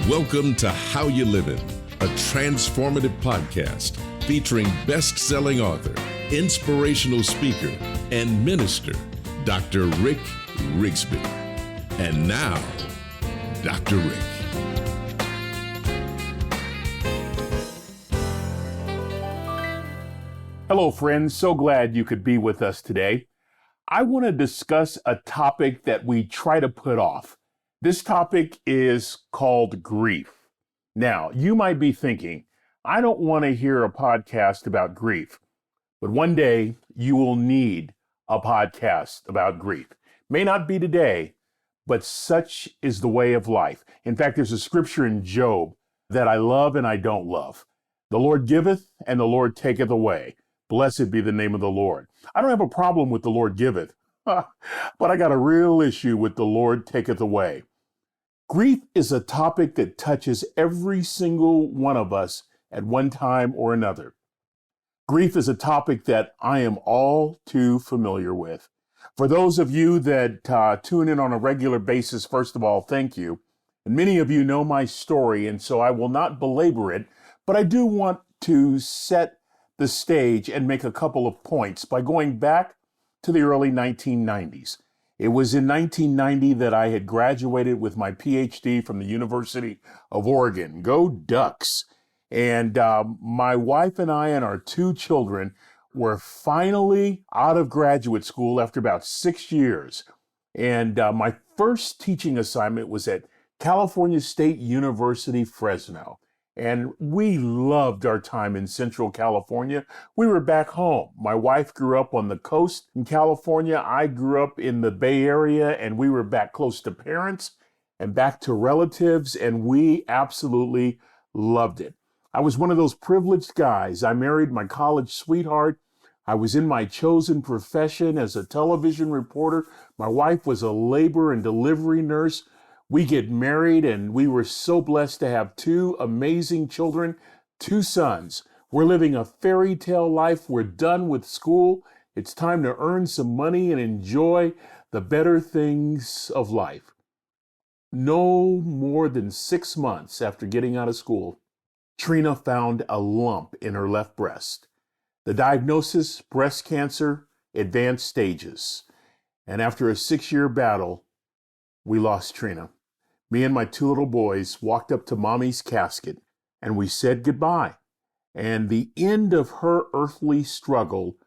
Welcome to How You Living, a transformative podcast featuring best-selling author, inspirational speaker, and minister, Dr. Rick Rigsby. And now, Dr. Rick. Hello, friends. So glad you could be with us today. I want to discuss a topic that we try to put off. This topic is called grief. Now, you might be thinking, I don't want to hear a podcast about grief, but one day you will need a podcast about grief. May not be today, but such is the way of life. In fact, there's a scripture in Job that I love and I don't love. The Lord giveth and the Lord taketh away. Blessed be the name of the Lord. I don't have a problem with the Lord giveth, but I got a real issue with the Lord taketh away. Grief is a topic that touches every single one of us at one time or another. Grief is a topic that I am all too familiar with. For those of you that tune in on a regular basis, first of all, thank you. And many of you know my story, and so I will not belabor it, but I do want to set the stage and make a couple of points by going back to the early 1990s. It was in 1990 that I had graduated with my PhD from the University of Oregon. Go Ducks! And my wife and I and our two children were finally out of graduate school after about 6 years. And my first teaching assignment was at California State University, Fresno. And we loved our time in Central California. We were back home. My wife grew up on the coast in California. I grew up in the Bay Area, and we were back close to parents and back to relatives, and we absolutely loved it. I was one of those privileged guys. I married my college sweetheart. I was in my chosen profession as a television reporter. My wife was a labor and delivery nurse. We get married, and we were so blessed to have two amazing children, two sons. We're living a fairy tale life. We're done with school. It's time to earn some money and enjoy the better things of life. No more than 6 months after getting out of school, Trina found a lump in her left breast. The diagnosis, breast cancer, advanced stages. And after a 6-year battle, we lost Trina. Me and my two little boys walked up to Mommy's casket and we said goodbye. And the end of her earthly struggle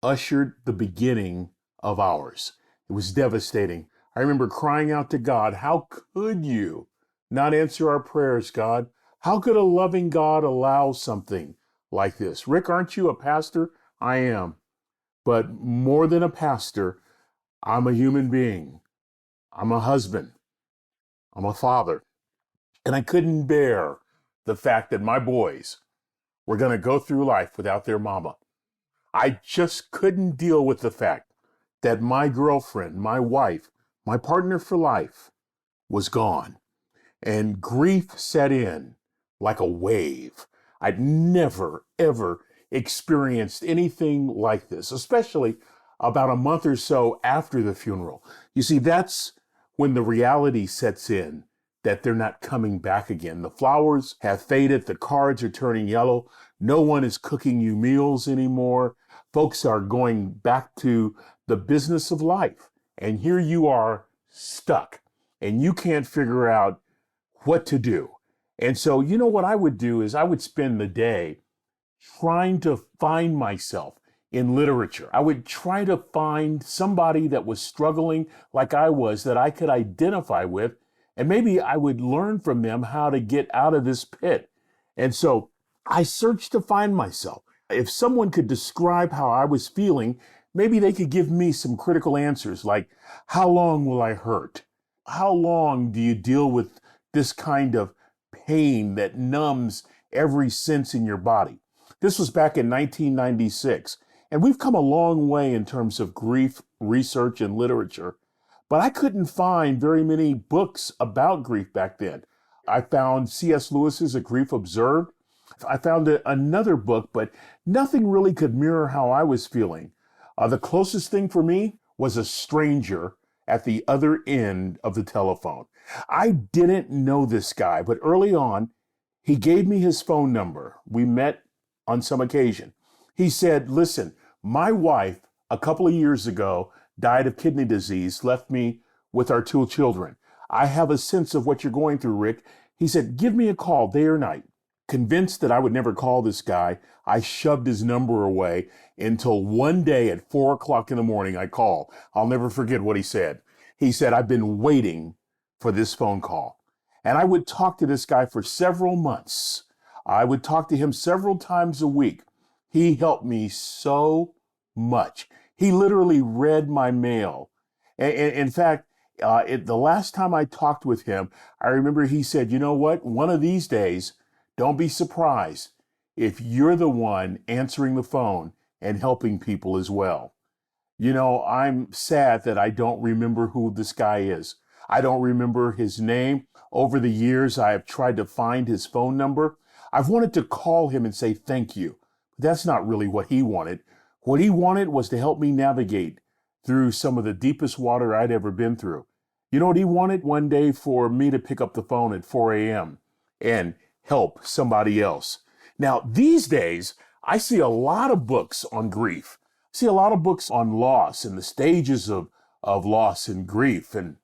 ushered the beginning of ours. It was devastating. I remember crying out to God, how could you not answer our prayers, God? How could a loving God allow something like this? Rick, aren't you a pastor? I am. But more than a pastor, I'm a human being. I'm a husband. I'm a father, and I couldn't bear the fact that my boys were going to go through life without their mama. I just couldn't deal with the fact that my girlfriend, my wife, my partner for life was gone, and grief set in like a wave. I'd never, ever experienced anything like this, especially about a month or so after the funeral. You see, that's when the reality sets in that they're not coming back again. The flowers have faded. The cards are turning yellow. No one is cooking you meals anymore. Folks are going back to the business of life. And here you are stuck and you can't figure out what to do. And so, you know what I would do is I would spend the day trying to find myself in literature. I would try to find somebody that was struggling like I was that I could identify with, and maybe I would learn from them how to get out of this pit. And so I searched to find myself. If someone could describe how I was feeling, maybe they could give me some critical answers like, how long will I hurt? How long do you deal with this kind of pain that numbs every sense in your body? This was back in 1996. And we've come a long way in terms of grief research and literature, but I couldn't find very many books about grief back then. I found C.S. Lewis's A Grief Observed. I found another book, but nothing really could mirror how I was feeling. The closest thing for me was a stranger at the other end of the telephone. I didn't know this guy, but early on, he gave me his phone number. We met on some occasion. He said, listen, my wife a couple of years ago died of kidney disease, left me with our 2 children. I have a sense of what you're going through, Rick. He said, give me a call day or night. Convinced that I would never call this guy, I shoved his number away until one day at 4 o'clock in the morning I called. I'll never forget what he said. He said, I've been waiting for this phone call. And I would talk to this guy for several months. I would talk to him several times a week. He helped me so much. He literally read my mail. In fact, the last time I talked with him, I remember he said, you know what? One of these days, don't be surprised if you're the one answering the phone and helping people as well. You know, I'm sad that I don't remember who this guy is. I don't remember his name. Over the years, I have tried to find his phone number. I've wanted to call him and say thank you. But that's not really what he wanted. What he wanted was to help me navigate through some of the deepest water I'd ever been through. You know what he wanted? One day for me to pick up the phone at 4 a.m. and help somebody else. Now, these days, I see a lot of books on grief. I see a lot of books on loss and the stages of loss and grief. And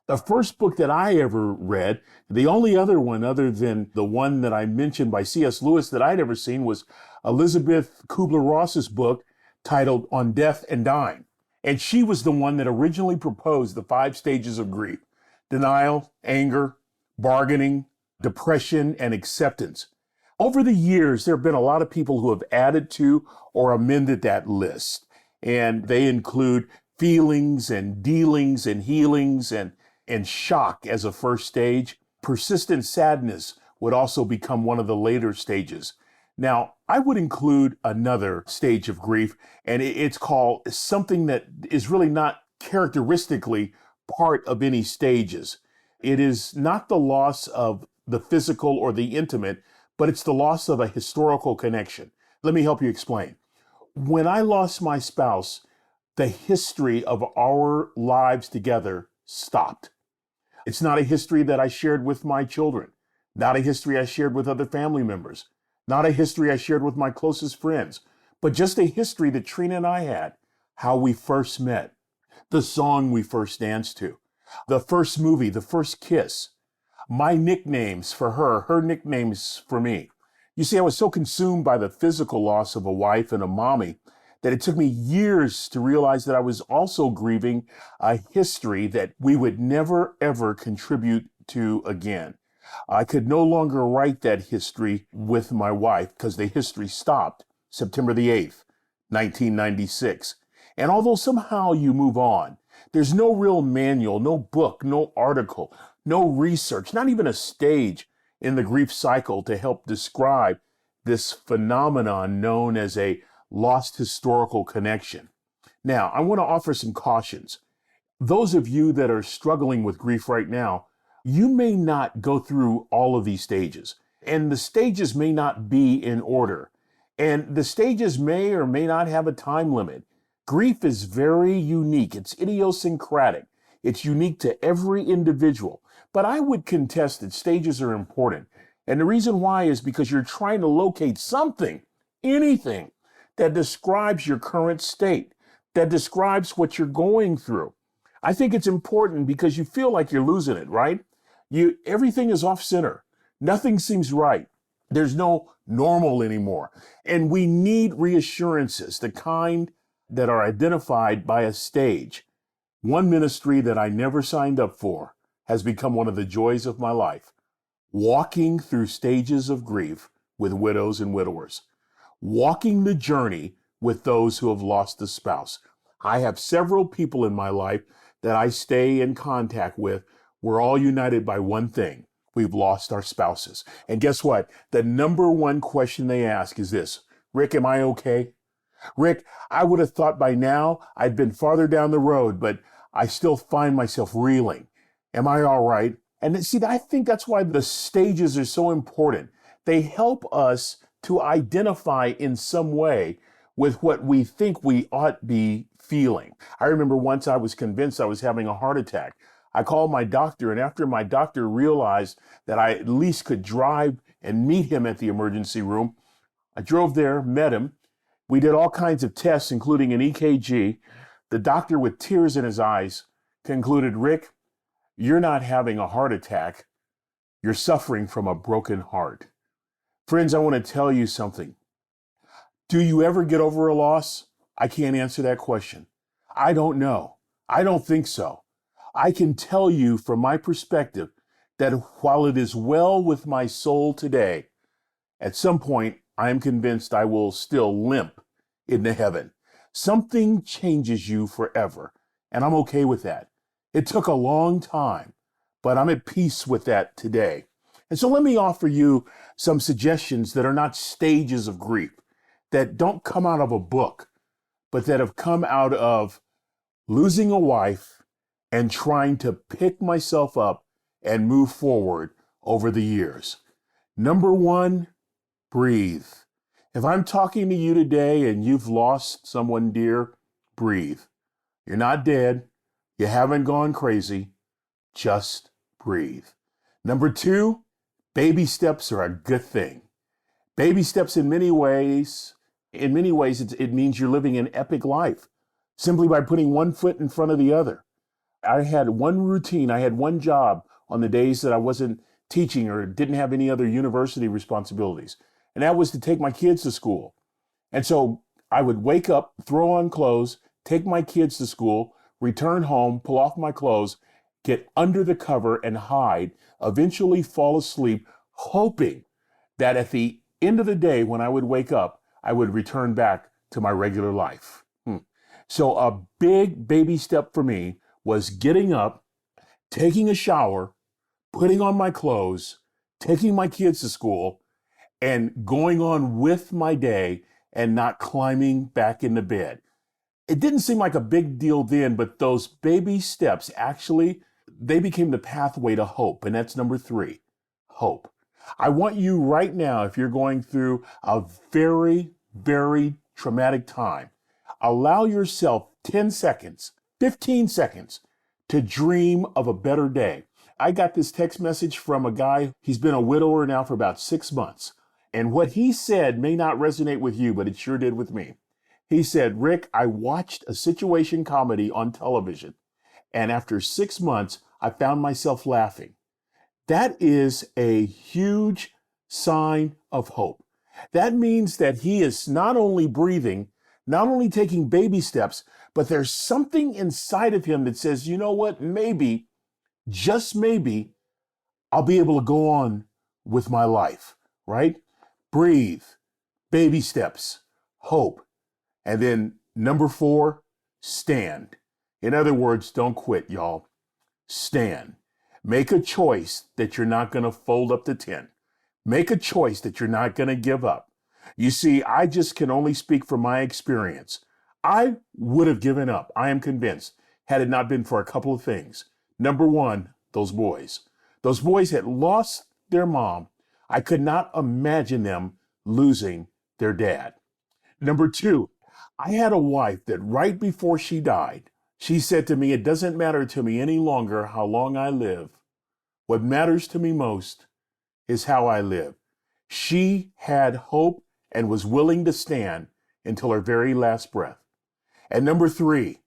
the first book that I ever read, the only other one other than the one that I mentioned by C.S. Lewis that I'd ever seen, was Elizabeth Kubler-Ross's book titled On Death and Dying. And she was the one that originally proposed the 5 stages of grief: denial, anger, bargaining, depression, and acceptance. Over the years, there have been a lot of people who have added to or amended that list. And they include feelings and dealings and healings and shock as a first stage. Persistent sadness would also become one of the later stages. Now, I would include another stage of grief, and it's called something that is really not characteristically part of any stages. It is not the loss of the physical or the intimate, but it's the loss of a historical connection. Let me help you explain. When I lost my spouse, the history of our lives together stopped. It's not a history that I shared with my children, not a history I shared with other family members, not a history I shared with my closest friends, but just a history that Trina and I had, how we first met, the song we first danced to, the first movie, the first kiss, my nicknames for her, her nicknames for me. You see, I was so consumed by the physical loss of a wife and a mommy that it took me years to realize that I was also grieving a history that we would never, ever contribute to again. I could no longer write that history with my wife because the history stopped September the 8th, 1996. And although somehow you move on, there's no real manual, no book, no article, no research, not even a stage in the grief cycle to help describe this phenomenon known as a lost historical connection. Now, I want to offer some cautions. Those of you that are struggling with grief right now, you may not go through all of these stages, and the stages may not be in order, and the stages may or may not have a time limit. Grief is very unique. It's idiosyncratic. It's unique to every individual. But I would contest that stages are important. And the reason why is because you're trying to locate something, anything, that describes your current state, that describes what you're going through. I think it's important because you feel like you're losing it, right? Everything is off center. Nothing seems right. There's no normal anymore. And we need reassurances, the kind that are identified by a stage. One ministry that I never signed up for has become one of the joys of my life. Walking through stages of grief with widows and widowers. Walking the journey with those who have lost a spouse. I have several people in my life that I stay in contact with. We're all united by one thing. We've lost our spouses. And guess what? The number one question they ask is this: Rick, am I okay? Rick, I would have thought by now I'd been farther down the road, but I still find myself reeling. Am I all right? And see, I think that's why the stages are so important. They help us to identify in some way with what we think we ought be feeling. I remember once I was convinced I was having a heart attack. I called my doctor, and after my doctor realized that I at least could drive and meet him at the emergency room, I drove there, met him. We did all kinds of tests, including an EKG. The doctor, with tears in his eyes, concluded, "Rick, you're not having a heart attack. You're suffering from a broken heart." Friends, I want to tell you something. Do you ever get over a loss? I can't answer that question. I don't know. I don't think so. I can tell you from my perspective that while it is well with my soul today, at some point I am convinced I will still limp into heaven. Something changes you forever, and I'm okay with that. It took a long time, but I'm at peace with that today. And so let me offer you some suggestions that are not stages of grief, that don't come out of a book, but that have come out of losing a wife and trying to pick myself up and move forward over the years. Number one, breathe. If I'm talking to you today and you've lost someone dear, breathe. You're not dead. You haven't gone crazy. Just breathe. Number two, baby steps are a good thing. Baby steps in many ways, it means you're living an epic life simply by putting one foot in front of the other. I had one routine. I had one job on the days that I wasn't teaching or didn't have any other university responsibilities. And that was to take my kids to school. And so I would wake up, throw on clothes, take my kids to school, return home, pull off my clothes, get under the cover and hide, eventually fall asleep, hoping that at the end of the day, when I would wake up, I would return back to my regular life. So a big baby step for me was getting up, taking a shower, putting on my clothes, taking my kids to school, and going on with my day and not climbing back into bed. It didn't seem like a big deal then, but those baby steps actually, they became the pathway to hope. And that's number three, hope. I want you right now, if you're going through a very, very traumatic time, allow yourself 10 seconds, 15 seconds to dream of a better day. I got this text message from a guy. He's been a widower now for about 6 months. And what he said may not resonate with you, but it sure did with me. He said, "Rick, I watched a situation comedy on television, and after 6 months, I found myself laughing." That is a huge sign of hope. That means that he is not only breathing, not only taking baby steps, but there's something inside of him that says, you know what, maybe, just maybe, I'll be able to go on with my life, right? Breathe, baby steps, hope. And then number four, stand. In other words, don't quit, y'all. Stand. Make a choice that you're not going to fold up the tent. Make a choice that you're not going to give up. You see, I just can only speak from my experience. I would have given up, I am convinced, had it not been for a couple of things. Number one, those boys. Those boys had lost their mom. I could not imagine them losing their dad. Number two, I had a wife that right before she died, she said to me, "It doesn't matter to me any longer how long I live. What matters to me most is how I live." She had hope and was willing to stand until her very last breath. And number three,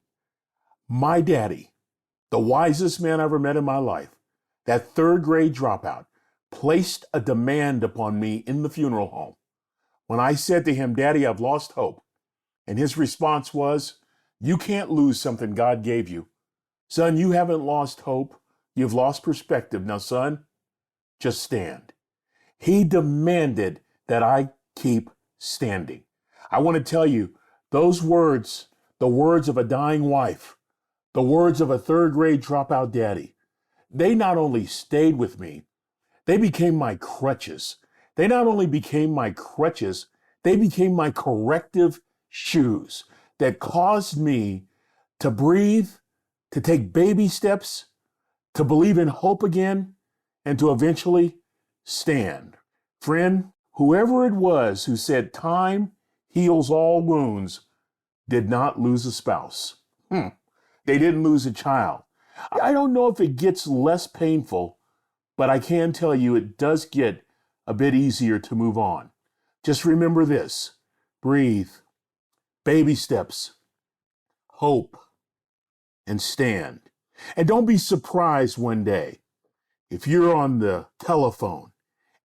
my daddy, the wisest man I ever met in my life, that third grade dropout, placed a demand upon me in the funeral home. When I said to him, "Daddy, I've lost hope," and his response was, "You can't lose something God gave you. Son, you haven't lost hope. You've lost perspective. Now, son, just stand." He demanded that I keep standing. I want to tell you, those words, the words of a dying wife, the words of a third grade dropout daddy, they not only stayed with me, they became my crutches. They not only became my crutches, they became my corrective shoes that caused me to breathe, to take baby steps, to believe in hope again, and to eventually stand. Friend, whoever it was who said time heals all wounds, did not lose a spouse. They didn't lose a child. I don't know if it gets less painful, but I can tell you it does get a bit easier to move on. Just remember this: breathe, baby steps, hope, and stand. And don't be surprised one day if you're on the telephone,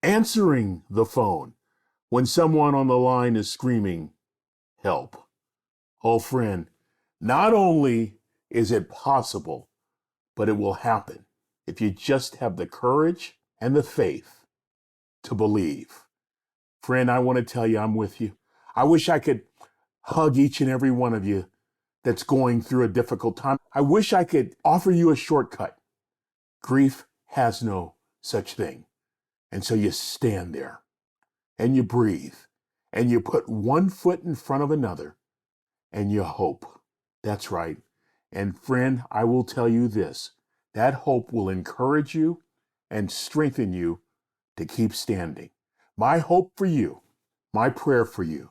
answering the phone, when someone on the line is screaming, help. Oh, friend, not only is it possible, but it will happen if you just have the courage and the faith to believe. Friend, I want to tell you I'm with you. I wish I could hug each and every one of you that's going through a difficult time. I wish I could offer you a shortcut. Grief has no such thing. And so you stand there and you breathe and you put one foot in front of another and you hope. That's right. And friend, I will tell you this: that hope will encourage you and strengthen you to keep standing. My hope for you, my prayer for you,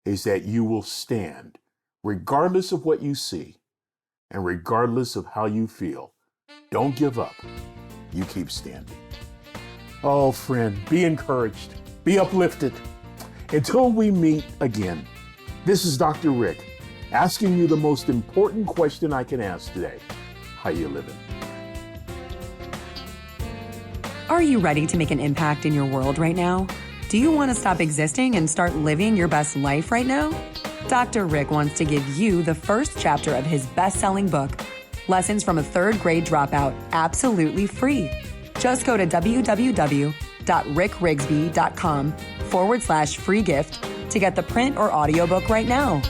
is that you will stand regardless of what you see and regardless of how you feel. Don't give up. You keep standing. Oh, friend, be encouraged, be uplifted. Until we meet again, this is Dr. Rick asking you the most important question I can ask today: how you living? Are you ready to make an impact in your world right now? Do you want to stop existing and start living your best life right now? Dr. Rick wants to give you the first chapter of his best-selling book, Lessons from a Third Grade Dropout, absolutely free. Just go to www.rickrigsby.com/free gift to get the print or audiobook right now.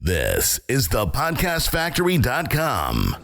This is the podcastfactory.com.